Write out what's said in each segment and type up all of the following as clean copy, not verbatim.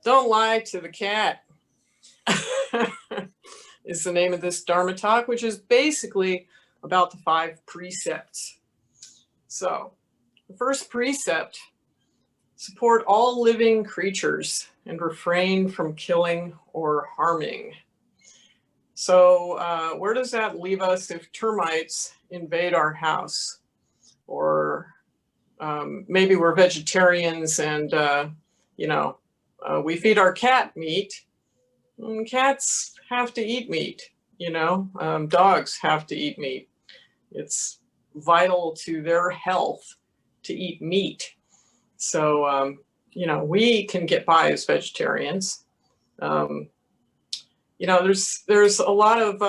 Don't lie to the cat is the name of this Dharma talk, which is basically about the 5 precepts. So the first precept, support all living creatures and refrain from killing or harming. So where does that leave us if termites invade our house? Or maybe we're vegetarians and, we feed our cat meat. And cats have to eat meat, dogs have to eat meat. It's vital to their health to eat meat. So, we can get by as vegetarians. There's a lot of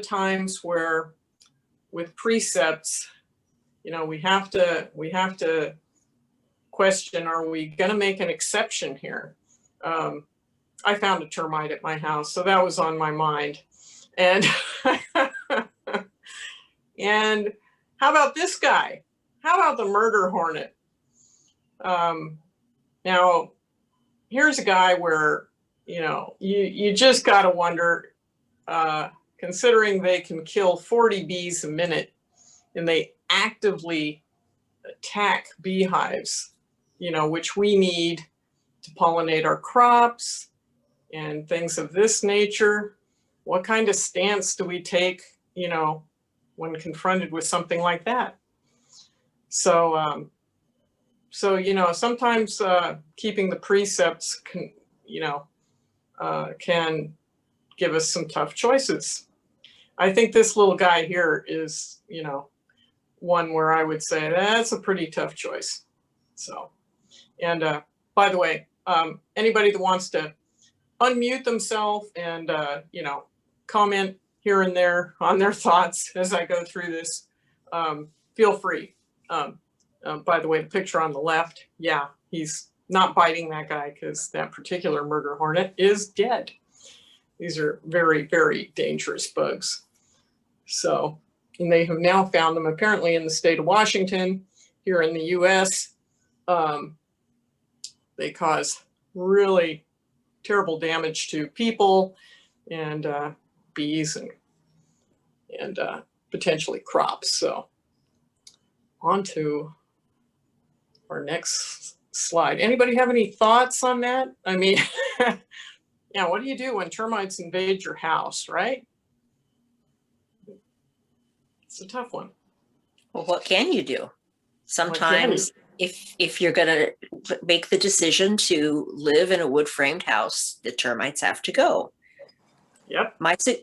times where with precepts, we have to question, are we going to make an exception here? I found a termite at my house, so that was on my mind. And and how about this guy? How about the murder hornet? Now, here's a guy where, you just got to wonder, considering they can kill 40 bees a minute and they actively attack beehives, which we need to pollinate our crops and things of this nature. What kind of stance do we take, when confronted with something like that? So, sometimes keeping the precepts can give us some tough choices. I think this little guy here is, one where I would say that's a pretty tough choice. So, and by the way, anybody that wants to unmute themselves and, comment here and there on their thoughts as I go through this, feel free. By the way, the picture on the left, yeah, he's not biting that guy because that particular murder hornet is dead. These are very, very dangerous bugs. So, and they have now found them apparently in the state of Washington, here in the US. They cause really terrible damage to people and bees and potentially crops. So on to our next slide. Anybody have any thoughts on that? I mean, yeah, what do you do when termites invade your house, right? It's a tough one. Well, what can you do? Sometimes if you're going to make the decision to live in a wood framed house, the termites have to go. Yep.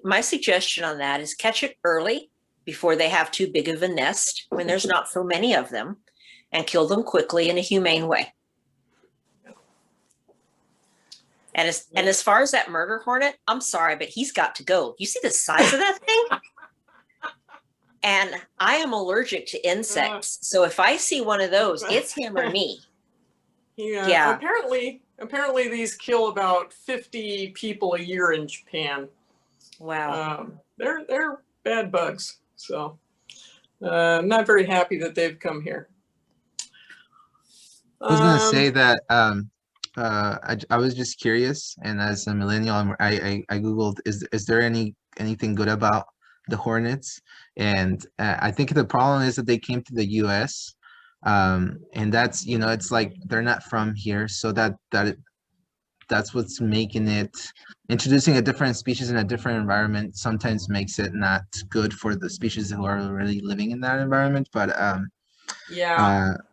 My suggestion on that is catch it early before they have too big of a nest, when there's not so many of them, and kill them quickly in a humane way. And as far as that murder hornet, I'm sorry, but he's got to go. You see the size of that thing? And I am allergic to insects. So if I see one of those, it's him or me. Yeah. Apparently these kill about 50 people a year in Japan. Wow. They're bad bugs. So I'm not very happy that they've come here. I was going to say that I was just curious, and as a millennial, I Googled, is there anything good about the hornets? And I think the problem is that they came to the US, and that's, it's like they're not from here, so that's what's making it, introducing a different species in a different environment sometimes makes it not good for the species who are already living in that environment. But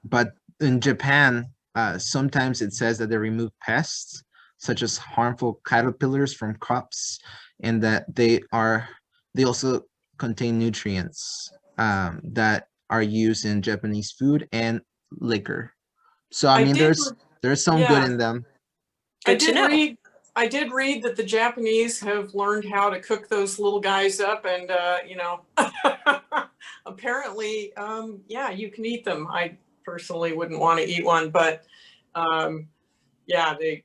but in Japan, sometimes it says that they remove pests such as harmful caterpillars from crops, and that they also contain nutrients that are used in Japanese food and liquor. So I mean, there's some good in them. I did read that the Japanese have learned how to cook those little guys up, and apparently, yeah, you can eat them. I personally wouldn't want to eat one, but yeah, they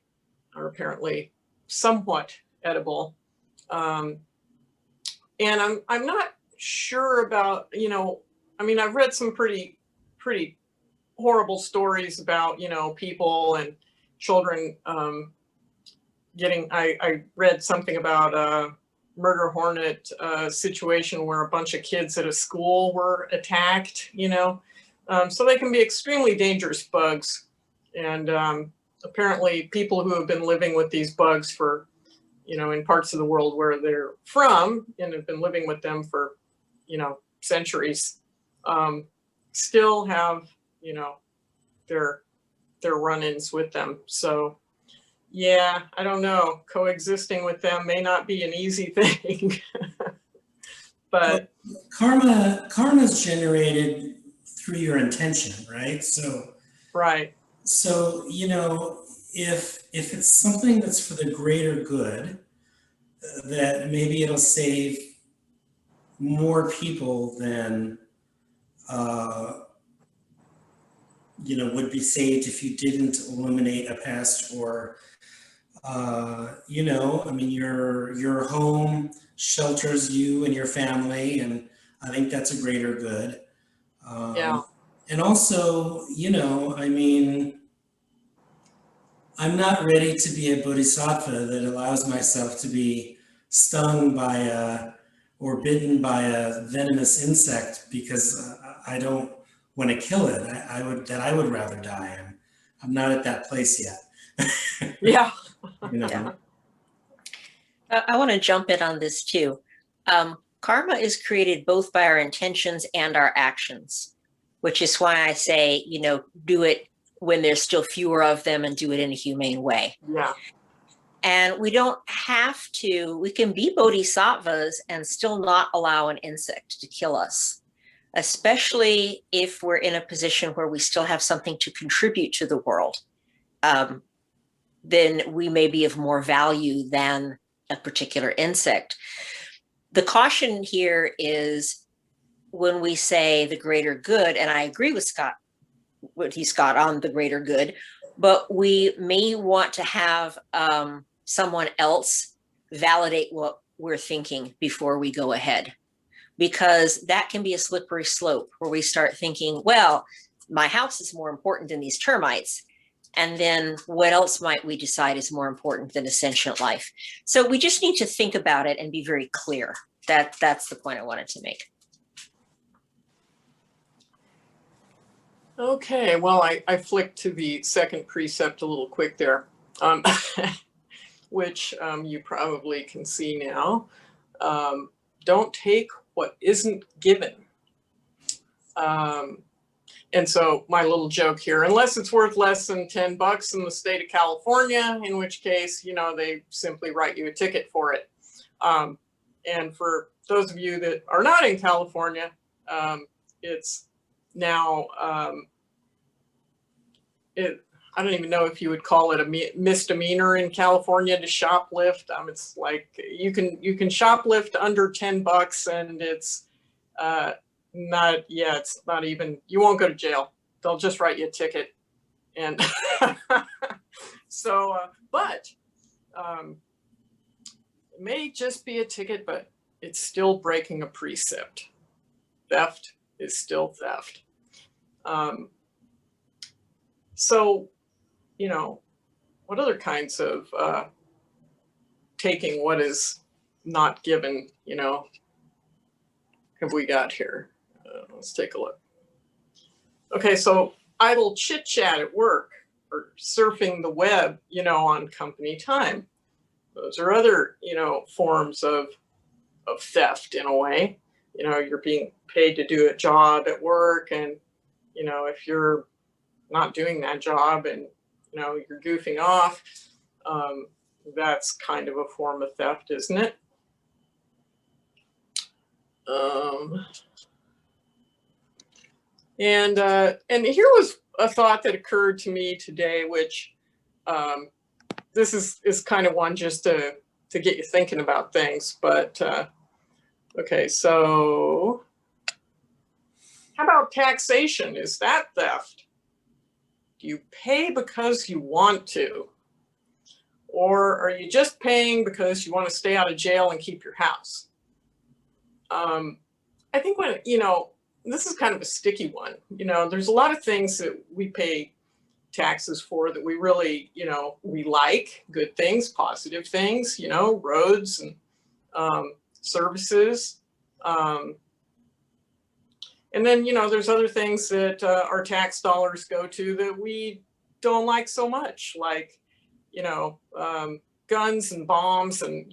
are apparently somewhat edible. And I'm not sure about, I mean, I've read some pretty horrible stories about, people and children I read something about a murder hornet situation where a bunch of kids at a school were attacked, you know. So they can be extremely dangerous bugs. And apparently people who have been living with these bugs for, you know, in parts of the world where they're from and have been living with them for, you know, centuries, still have, you know, their run-ins with them. So yeah, I don't know. Coexisting with them may not be an easy thing. But karma is generated through your intention, right? So right. So, you know, if it's something that's for the greater good, that maybe it'll save more people than you know, would be saved if you didn't eliminate a pest, or you know, I mean, your home shelters you and your family, and I think that's a greater good. Yeah. And also, you know, I mean, I'm not ready to be a bodhisattva that allows myself to be stung by or bitten by a venomous insect because I don't want to kill it. I would rather die. I'm not at that place yet. Yeah. You know? Yeah. I want to jump in on this too. Karma is created both by our intentions and our actions, which is why I say, you know, do it when there's still fewer of them and do it in a humane way. Yeah. And we don't have to, we can be bodhisattvas and still not allow an insect to kill us, especially if we're in a position where we still have something to contribute to the world. Then we may be of more value than a particular insect. The caution here is when we say the greater good, and I agree with Scott, what he's got on the greater good, but we may want to have someone else validate what we're thinking before we go ahead, because that can be a slippery slope where we start thinking, well, my house is more important than these termites. And then what else might we decide is more important than a sentient life? So we just need to think about it and be very clear. That's the point I wanted to make. Okay, well, I flicked to the second precept a little quick there, which you probably can see now. Don't take what isn't given. And so my little joke here, unless it's worth less than $10 in the state of California, in which case, you know, they simply write you a ticket for it. And for those of you that are not in California, it's now, I don't even know if you would call it a misdemeanor in California to shoplift. It's like you can shoplift under $10 and it's it's not even, you won't go to jail. They'll just write you a ticket. And so, but it may just be a ticket, but it's still breaking a precept. Theft is still theft. So, you know, what other kinds of taking what is not given, you know, have we got here? Let's take a look. Okay, so idle chit chat at work or surfing the web, you know, on company time. Those are other, you know, forms of theft in a way. You know, you're being paid to do a job at work, and, you know, if you're not doing that job and, you know, you're goofing off, that's kind of a form of theft, isn't it? And here was a thought that occurred to me today, which this is kind of one just to get you thinking about things. But okay, so how about taxation? Is that theft? Do you pay because you want to? Or are you just paying because you want to stay out of jail and keep your house? I think when, you know, this is kind of a sticky one. You know, there's a lot of things that we pay taxes for that we really, we like good things, positive things, roads and services. And then, there's other things that our tax dollars go to that we don't like so much, like, guns and bombs and,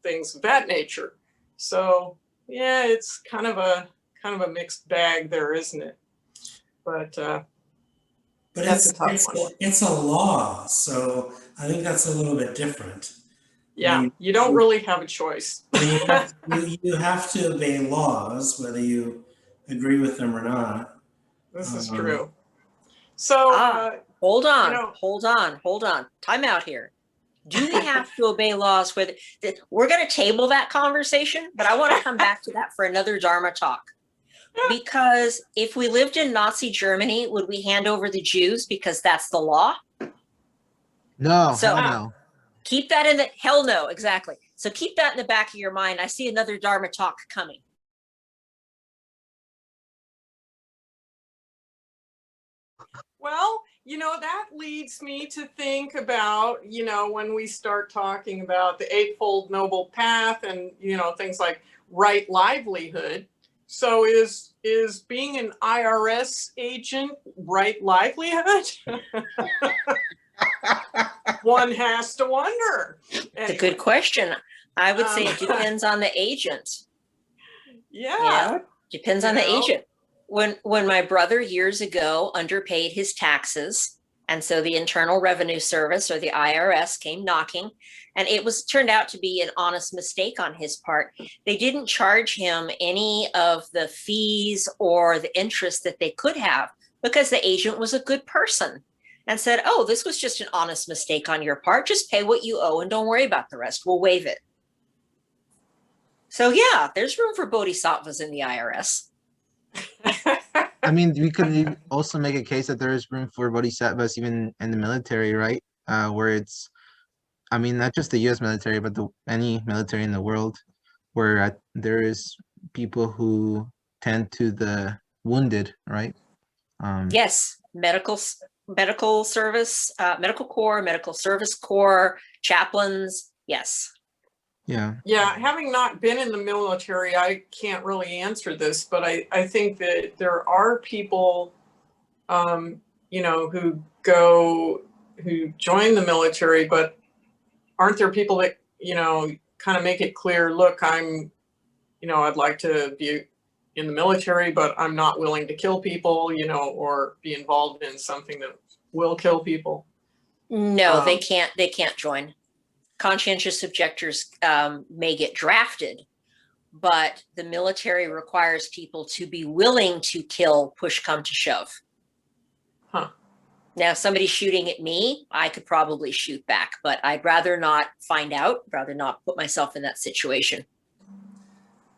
things of that nature. So yeah, it's kind of a mixed bag there, isn't it? But that's a tough one. It's a law, so I think that's a little bit different. Yeah, you don't really have a choice. You have to obey laws, whether you agree with them or not. This is true. So hold on. Time out here. Do we have to obey laws? We're going to table that conversation, but I want to come back to that for another Dharma talk. Because if we lived in Nazi Germany, would we hand over the Jews because that's the law? No, So, hell no. Keep that in the hell no, exactly. So keep that in the back of your mind. I see another Dharma talk coming. Well, that leads me to think about, when we start talking about the Eightfold Noble Path and, things like right livelihood. So is being an IRS agent right livelihood? One has to wonder. It's a good question. I would say it depends on the agent. Yeah. Depends on the agent. When my brother years ago underpaid his taxes, and so the Internal Revenue Service or the IRS came knocking, and it turned out to be an honest mistake on his part. They didn't charge him any of the fees or the interest that they could have because the agent was a good person and said, oh, this was just an honest mistake on your part. Just pay what you owe and don't worry about the rest. We'll waive it. So yeah, there's room for bodhisattvas in the IRS. I mean, we could also make a case that there is room for bodhisattvas even in the military, right? Where it's, I mean, not just the U.S. military, but any military in the world, where there is people who tend to the wounded, right? Yes, medical service, medical corps, medical service corps, chaplains. Yes. Yeah. Yeah, having not been in the military, I can't really answer this, but I think that there are people, who join the military, but aren't there people that, kind of make it clear, look, I'd like to be in the military, but I'm not willing to kill people, or be involved in something that will kill people? No, they can't join. Conscientious objectors may get drafted, but the military requires people to be willing to kill, push come to shove. Huh. Now, if somebody's shooting at me, I could probably shoot back, but I'd rather not find out, rather not put myself in that situation.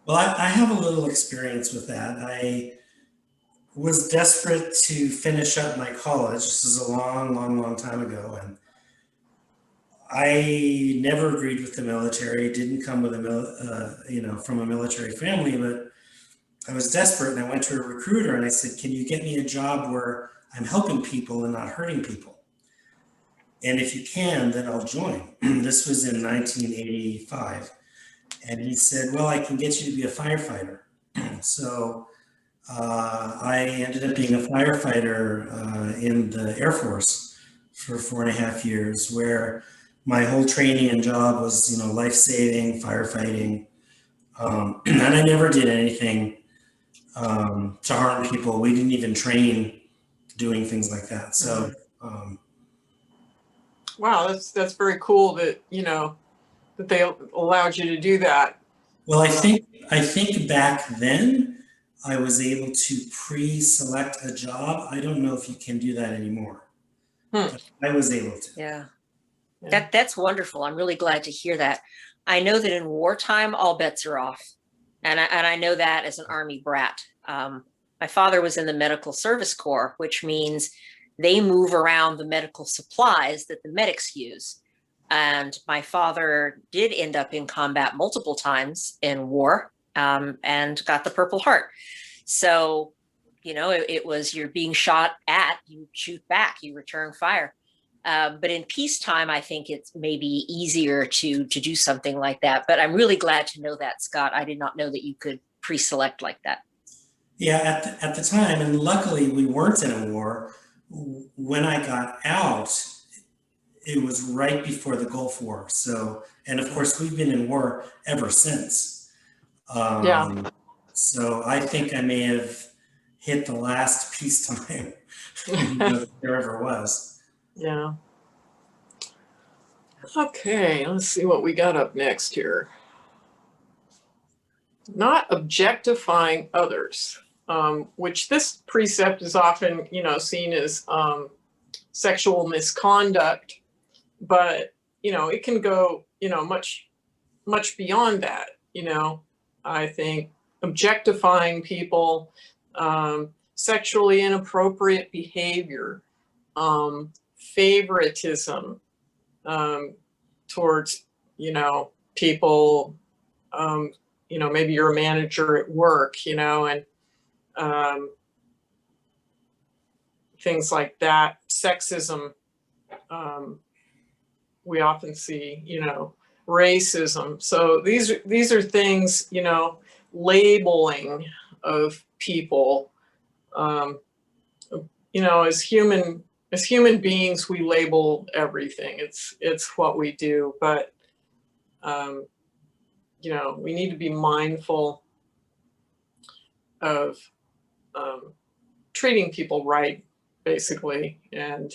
Well, I have a little experience with that. I was desperate to finish up my college. This is a long time ago, and I never agreed with the military. Didn't come with from a military family, but I was desperate, and I went to a recruiter and I said, "Can you get me a job where I'm helping people and not hurting people? And if you can, then I'll join." This was in 1985, and he said, "Well, I can get you to be a firefighter." So I ended up being a firefighter in the Air Force for 4.5 years, where my whole training and job was, life-saving, firefighting. And I never did anything to harm people. We didn't even train doing things like that. So, wow, that's very cool that, that they allowed you to do that. Well, I think back then I was able to pre-select a job. I don't know if you can do that anymore. But I was able to. Yeah. That's wonderful. I'm really glad to hear that. I know that in wartime, all bets are off. And I know that as an Army brat. My father was in the Medical Service Corps, which means they move around the medical supplies that the medics use. And my father did end up in combat multiple times in war and got the Purple Heart. So You know, it was you're being shot at, you shoot back, you return fire. But in peacetime, I think it's maybe easier to do something like that. But I'm really glad to know that, Scott. I did not know that you could pre-select like that. Yeah, at the time, and luckily we weren't in a war. When I got out, it was right before the Gulf War. So, and of course, we've been in war ever since. Yeah. So I think I may have hit the last peacetime that there ever was. Yeah. Okay, let's see what we got up next here. Not objectifying others, which this precept is often, seen as sexual misconduct, but, it can go, much, much beyond that. I think objectifying people, sexually inappropriate behavior, favoritism towards, people, maybe you're a manager at work, and things like that. Sexism, we often see, racism. So these are things, labeling of people. As human beings, we label everything. It's what we do, but we need to be mindful of treating people right, basically. And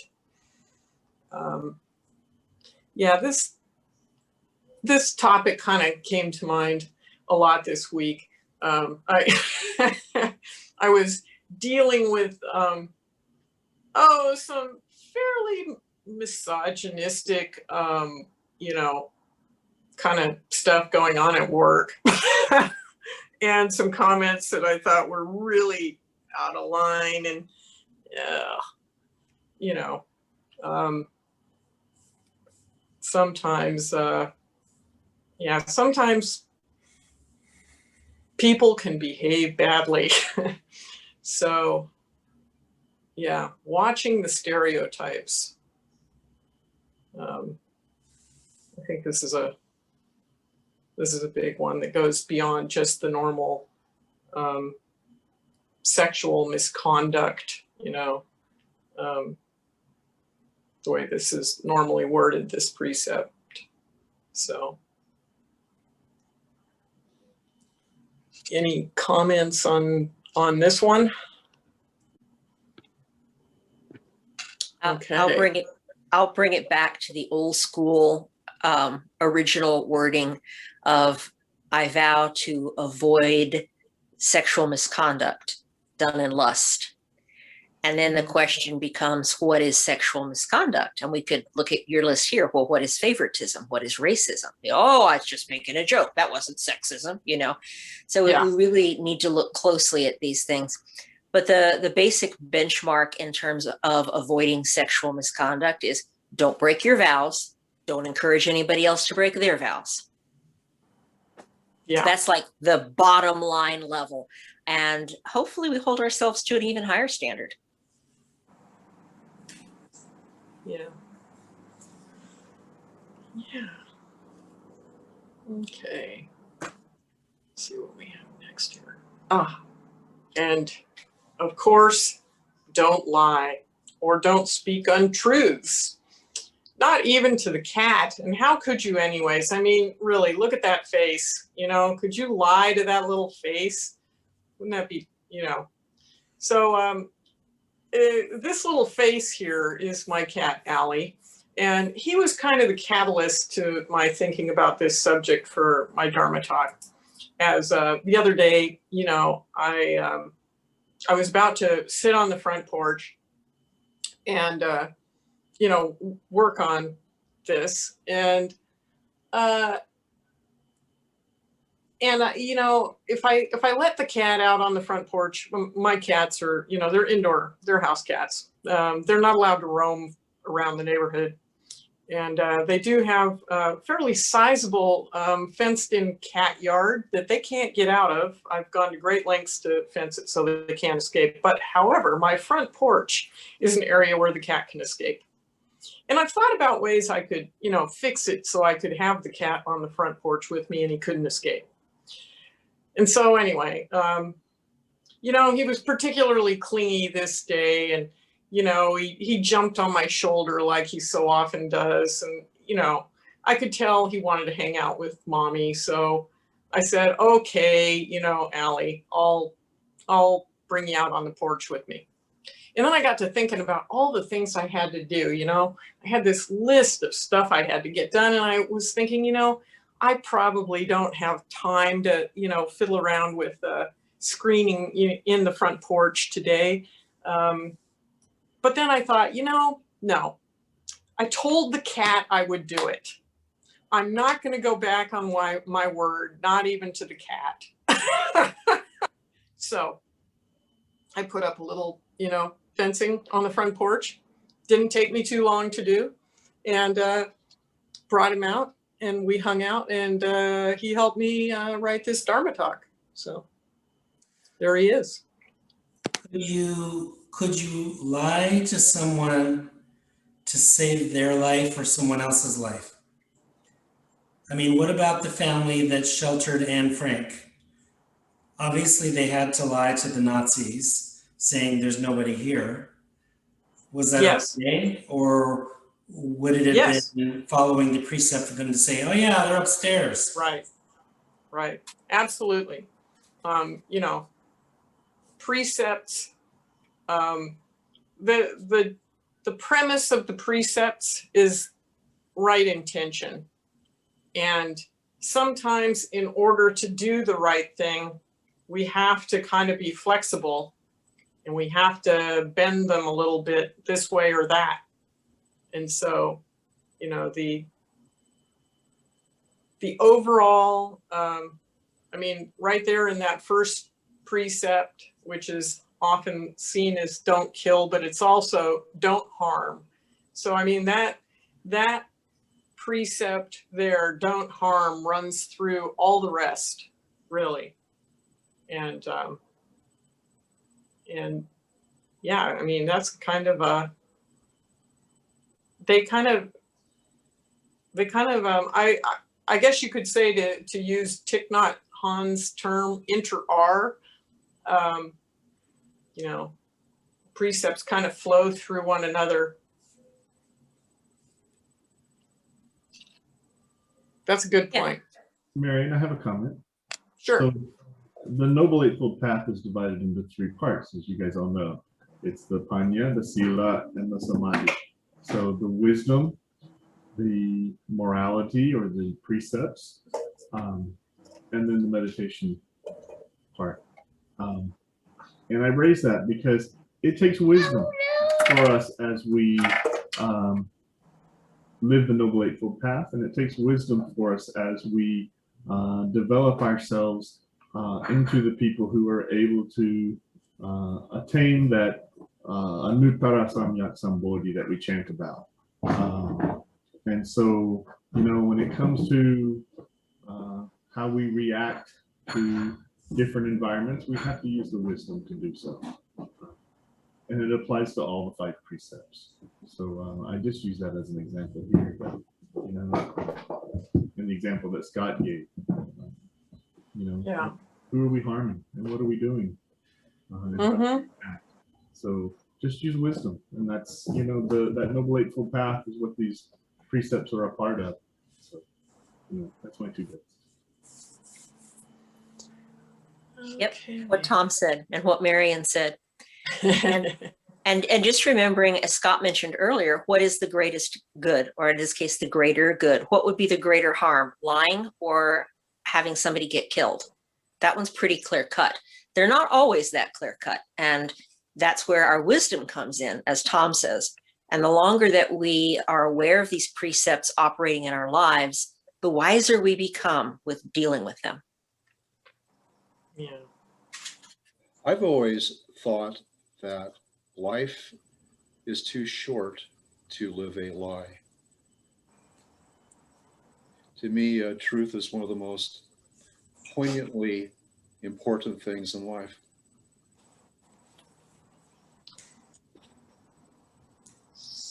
this topic kind of came to mind a lot this week. I I was dealing with some fairly misogynistic kind of stuff going on at work, and some comments that I thought were really out of line, and sometimes sometimes people can behave badly. So watching the stereotypes. I think this is a big one that goes beyond just the normal sexual misconduct, the way this is normally worded, this precept. So, any comments on this one? Okay. I'll bring it back to the old school original wording of I vow to avoid sexual misconduct done in lust. And then the question becomes, what is sexual misconduct? And we could look at your list here. Well, what is favoritism? What is racism? Oh, I was just making a joke. That wasn't sexism, So we really need to look closely at these things. But the basic benchmark in terms of avoiding sexual misconduct is don't break your vows. Don't encourage anybody else to break their vows. Yeah. So that's like the bottom line level. And hopefully we hold ourselves to an even higher standard. Yeah. Yeah. Okay. Let's see what we have next here. And of course, don't lie or don't speak untruths. Not even to the cat. And how could you anyways? I mean, really, look at that face. Could you lie to that little face? Wouldn't that be, So this little face here is my cat, Allie. And he was kind of the catalyst to my thinking about this subject for my Dharma talk. As the other day, I was about to sit on the front porch and, work on this. And if I let the cat out on the front porch, my cats are, they're indoor, they're house cats. They're not allowed to roam around the neighborhood. And they do have a fairly sizable fenced-in cat yard that they can't get out of. I've gone to great lengths to fence it so that they can't escape. But however, my front porch is an area where the cat can escape. And I've thought about ways I could, you know, fix it so I could have the cat on the front porch with me and he couldn't escape. And so anyway, you know, he was particularly clingy this day, and you know, he jumped on my shoulder like he so often does. And, you know, I could tell he wanted to hang out with mommy. So I said, okay, you know, Allie, I'll bring you out on the porch with me. And then I got to thinking about all the things I had to do, you know. I had this list of stuff I had to get done. And I was thinking, you know, I probably don't have time to, you know, fiddle around with screening in the front porch today. But then I thought, you know, no, I told the cat I would do it. I'm not going to go back on my word, not even to the cat. So I put up a little, you know, fencing on the front porch. Didn't take me too long to do, and brought him out and we hung out, and he helped me write this Dharma talk. So there he is. Could you lie to someone to save their life or someone else's life? I mean, what about the family that sheltered Anne Frank? Obviously, they had to lie to the Nazis, saying there's nobody here. Was that Yes. okay? Or would it have been following the precept for them to say, oh yeah, they're upstairs? Right. Absolutely. You know, precepts, the premise of the precepts is right intention. And sometimes in order to do the right thing, we have to kind of be flexible, and we have to bend them a little bit this way or that. And so, you know, the overall, I mean, right there in that first precept, which is often seen as don't kill, but it's also don't harm. So, I mean, that precept there, don't harm, runs through all the rest, really. And yeah, I mean, that's kind of a, they kind of, I guess you could say, to use Thich Nhat Hanh's term, inter-R, you know, precepts kind of flow through one another. That's a good point. Marian, I have a comment. Sure. So the Noble Eightfold Path is divided into 3 parts, as you guys all know. It's the Panya, the Sila, and the Samadhi. So the wisdom, the morality or the precepts, and then the meditation part. And I raise that because it takes wisdom for us as we live the Noble Eightfold Path, and it takes wisdom for us as we develop ourselves into the people who are able to attain that Anuttara Samyak Sambodhi that we chant about. And so, you know, when it comes to how we react to different environments, we have to use the wisdom to do so. And it applies to all the 5 precepts. So I just use that as an example here, but, you know, in the example that Scott gave, you know, Yeah. Who are we harming and what are we doing? So just use wisdom, and that's, you know, that Noble Eightfold Path is what these precepts are a part of. So, you know, that's my 2 bits. Yep, what Tom said and what Marian said. And just remembering, as Scott mentioned earlier, what is the greatest good, or in this case, the greater good? What would be the greater harm, lying or having somebody get killed? That one's pretty clear cut. They're not always that clear cut. And that's where our wisdom comes in, as Tom says. And the longer that we are aware of these precepts operating in our lives, the wiser we become with dealing with them. Yeah. I've always thought that life is too short to live a lie. To me, truth is one of the most poignantly important things in life.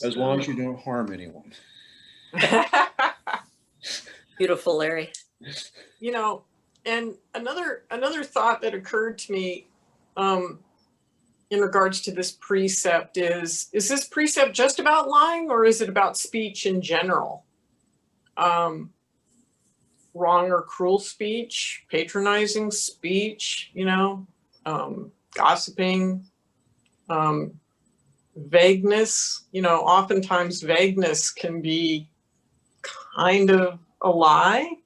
As long as you don't harm anyone. Beautiful, Larry. You know, and another thought that occurred to me in regards to this precept is this precept just about lying, or is it about speech in general? Wrong or cruel speech, patronizing speech, you know, gossiping, vagueness. You know, oftentimes vagueness can be kind of a lie,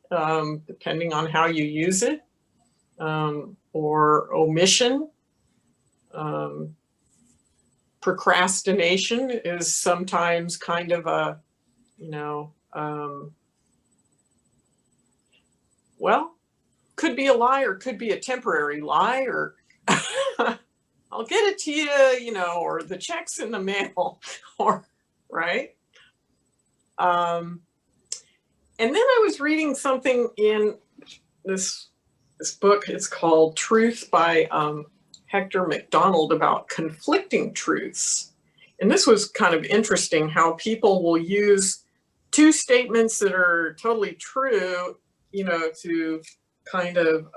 depending on how you use it, or omission. Procrastination is sometimes kind of a, you know, well, could be a lie or could be a temporary lie, or I'll get it to you, you know, or the check's in the mail, or right. And then I was reading something in this book. It's called Truth by Hector MacDonald, about conflicting truths. And this was kind of interesting, how people will use two statements that are totally true, you know, to kind of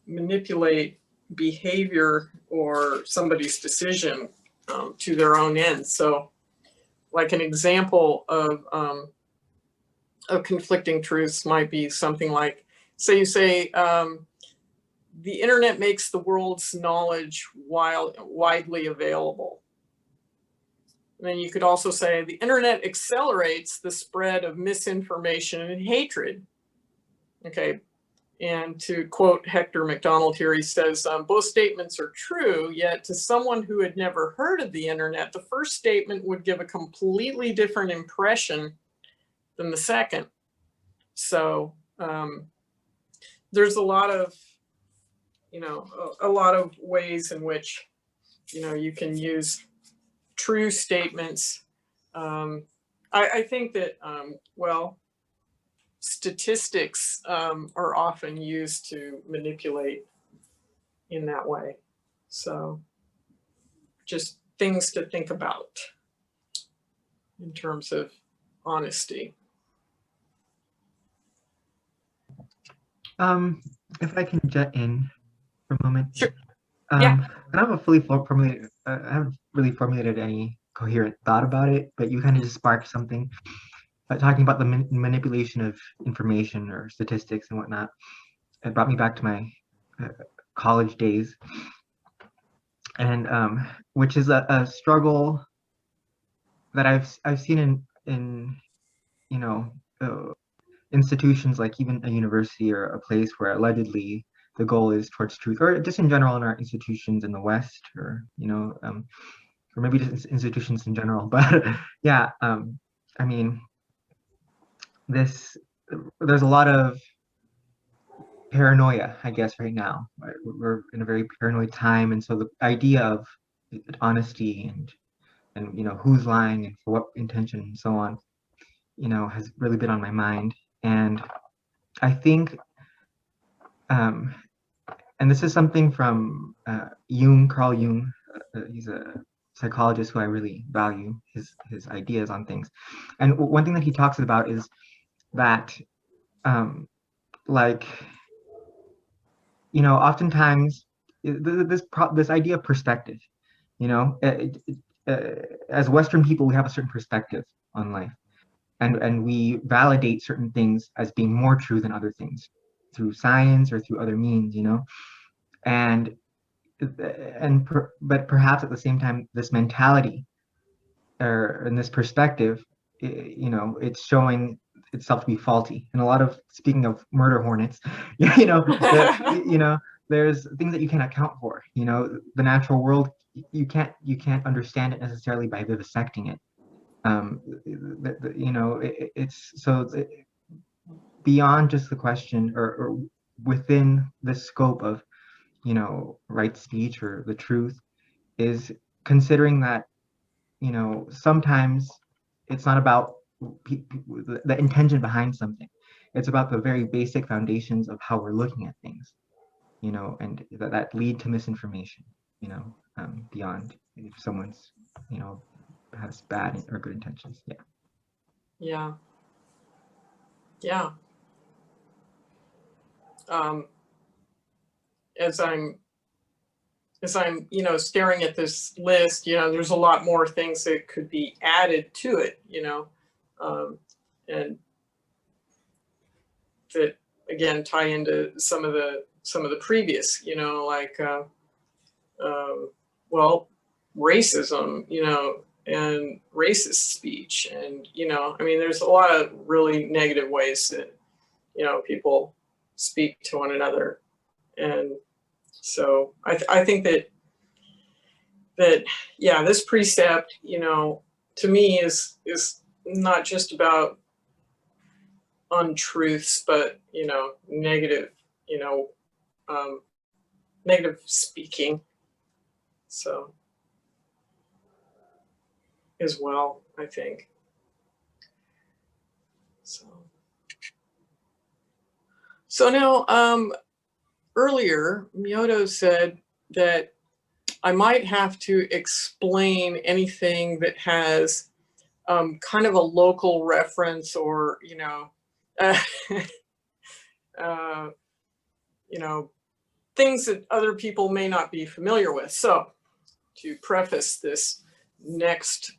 manipulate behavior or somebody's decision to their own end. So like an example of conflicting truths might be something like, say you say, the internet makes the world's knowledge widely available. And then you could also say the internet accelerates the spread of misinformation and hatred. Okay, and to quote Hector MacDonald here, he says, both statements are true, yet to someone who had never heard of the internet, the first statement would give a completely different impression than the second. So there's a lot of, you know, a lot of ways in which, you know, you can use true statements. I think that, well, statistics are often used to manipulate in that way. So just things to think about in terms of honesty. If I can jet in for a moment. Sure. Yeah. I don't have a fully formulated, I haven't really formulated any coherent thought about it, but you kind of just sparked something. Talking about the manipulation of information or statistics and whatnot, it brought me back to my college days, and which is a struggle that I've seen in you know, institutions like even a university or a place where allegedly the goal is towards truth, or just in general in our institutions in the West, or you know, or maybe just institutions in general. But yeah, I mean, there's a lot of paranoia, I guess, right now. Right? We're in a very paranoid time, and so the idea of honesty and you know, who's lying and for what intention and so on, you know, has really been on my mind. And I think, and this is something from Carl Jung. He's a psychologist who I really value his ideas on things. And one thing that he talks about is that, like, you know, oftentimes this idea of perspective, you know, as Western people, we have a certain perspective on life, and we validate certain things as being more true than other things through science or through other means, you know, but perhaps at the same time, this mentality and this perspective, you know, it's showing itself to be faulty. And a lot of, speaking of murder hornets, you know, you know, there's things that you can't account for. You know, the natural world, you can't understand it necessarily by vivisecting it. You know, it's so beyond just the question, or within the scope of, you know, right speech or the truth, is considering that, you know, sometimes it's not about the intention behind something. It's about the very basic foundations of how we're looking at things, you know, and that lead to misinformation, you know, beyond if someone's, you know, has bad or good intentions. Yeah. Yeah. Yeah. As I'm, you know, staring at this list, you know, there's a lot more things that could be added to it, you know, and that again tie into some of the previous, you know, like, well, racism, you know, and racist speech, and you know, I mean, there's a lot of really negative ways that, you know, people speak to one another. And so I think that yeah, this precept, you know, to me is not just about untruths, but you know, negative, you know, negative speaking. So as well, I think. So now, earlier, Myoto said that I might have to explain anything that has kind of a local reference, or, you know, you know, things that other people may not be familiar with. So to preface this next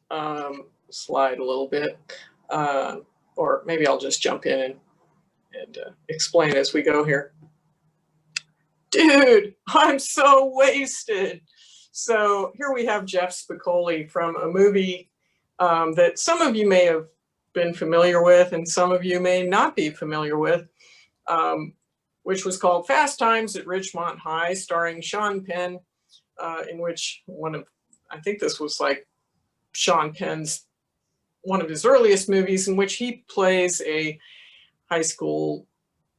slide a little bit, or maybe I'll just jump in and explain as we go here. Dude, I'm so wasted. So here we have Jeff Spicoli from a movie that some of you may have been familiar with and some of you may not be familiar with, which was called Fast Times at Ridgemont High, starring Sean Penn, in which I think this was like Sean Penn's, one of his earliest movies, in which he plays a high school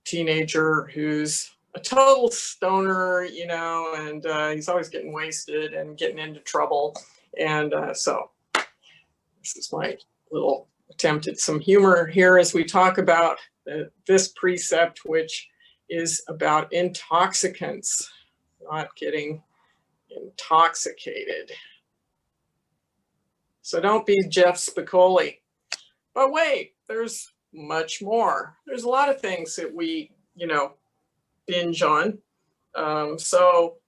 teenager who's a total stoner, you know, and he's always getting wasted and getting into trouble. And so this is my little attempt at some humor here as we talk about this precept, which is about intoxicants, not getting intoxicated. So don't be Jeff Spicoli. But wait, there's much more. There's a lot of things that we, you know, binge on. So,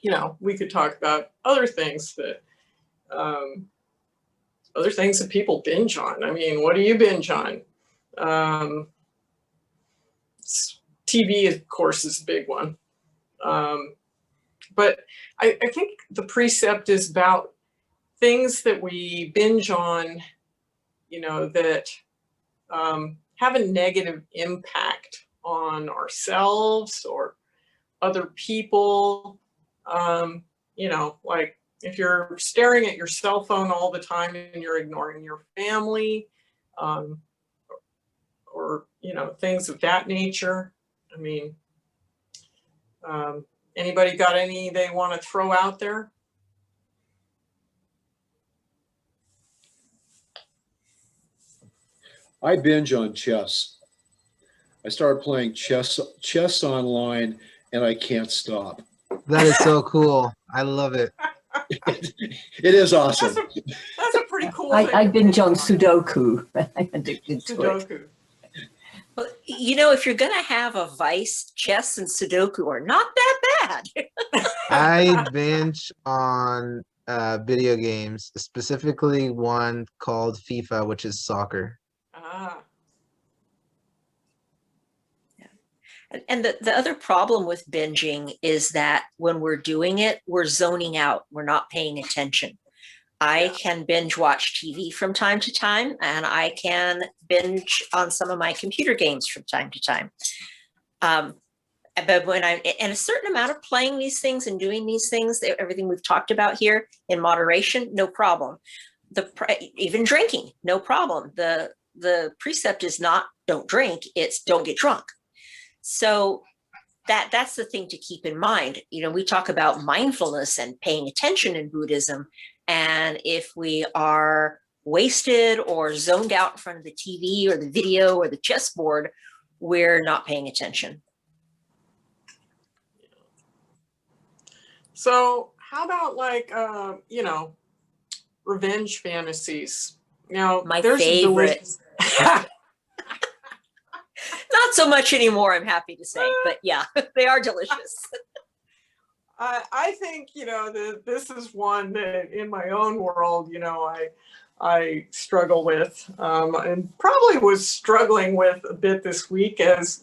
you know, we could talk about other things that people binge on. I mean, what do you binge on? TV, of course, is a big one. But I think the precept is about things that we binge on, you know, that have a negative impact on ourselves or other people. You know, like if you're staring at your cell phone all the time and you're ignoring your family, or, you know, things of that nature. I mean, anybody got any they want to throw out there? I binge on chess. I started playing chess online, and I can't stop. That is so cool. I love it. It is awesome. That's a pretty cool I thing. binge on Sudoku. I'm addicted to it. Sudoku. Well, you know, if you're going to have a vice, chess and Sudoku are not that bad. I binge on video games, specifically one called FIFA, which is soccer. Ah. And the other problem with binging is that when we're doing it, we're zoning out. We're not paying attention. I can binge watch TV from time to time, and I can binge on some of my computer games from time to time. But when and a certain amount of playing these things and doing these things, everything we've talked about here in moderation, no problem. Even drinking, no problem. The precept is not don't drink, it's don't get drunk. So that's the thing to keep in mind. You know, we talk about mindfulness and paying attention in Buddhism. And if we are wasted or zoned out in front of the TV or the video or the chessboard, we're not paying attention. So how about like, revenge fantasies? Now, My there's a favorite. delicious- Not so much anymore, I'm happy to say, but yeah, they are delicious. I think, this is one that in my own world, I struggle with, and probably was struggling with a bit this week as,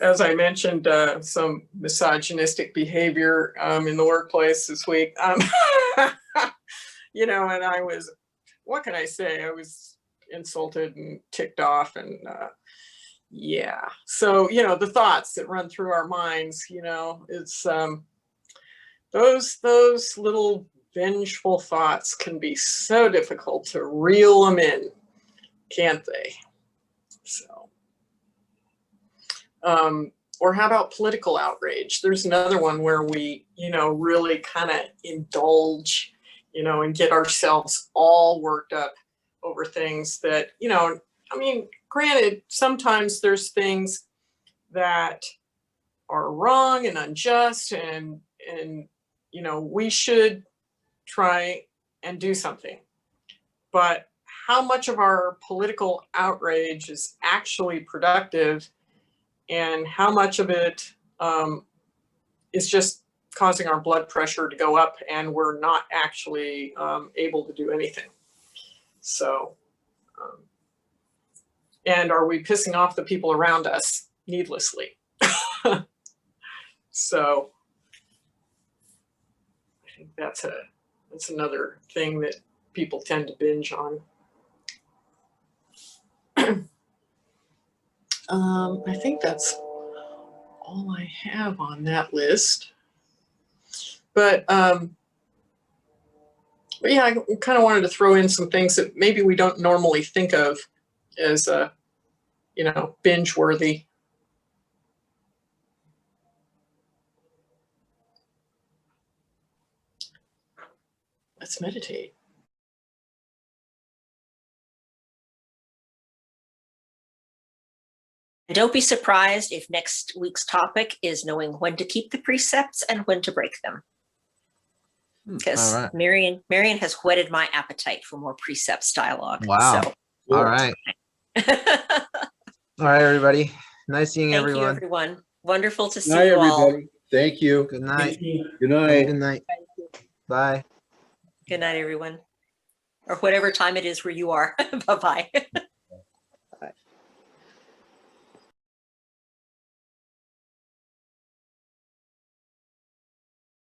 as I mentioned, some misogynistic behavior in the workplace this week. And I was, what can I say? I was insulted and ticked off and yeah. So, the thoughts that run through our minds, it's those little vengeful thoughts can be so difficult to reel them in, can't they? So, or how about political outrage? There's another one where we, really kind of indulge, and get ourselves all worked up over things that, granted, sometimes there's things that are wrong and unjust and we should try and do something. But how much of our political outrage is actually productive and how much of it is just causing our blood pressure to go up and we're not actually able to do anything. So, and are we pissing off the people around us needlessly? So I think that's another thing that people tend to binge on. I think that's all I have on that list. But yeah, I kind of wanted to throw in some things that maybe we don't normally think of as, binge worthy. Let's meditate. And don't be surprised if next week's topic is knowing when to keep the precepts and when to break them. Because All right. Marian has whetted my appetite for more precepts dialogue. Wow. So. All right. All right, everybody. Nice seeing Thank everyone. you, everyone. Wonderful to see Night, you all. everybody. Thank you. Good night. Good Have a night. good night. Bye. Good night, everyone. Or whatever time it is where you are. Bye-bye.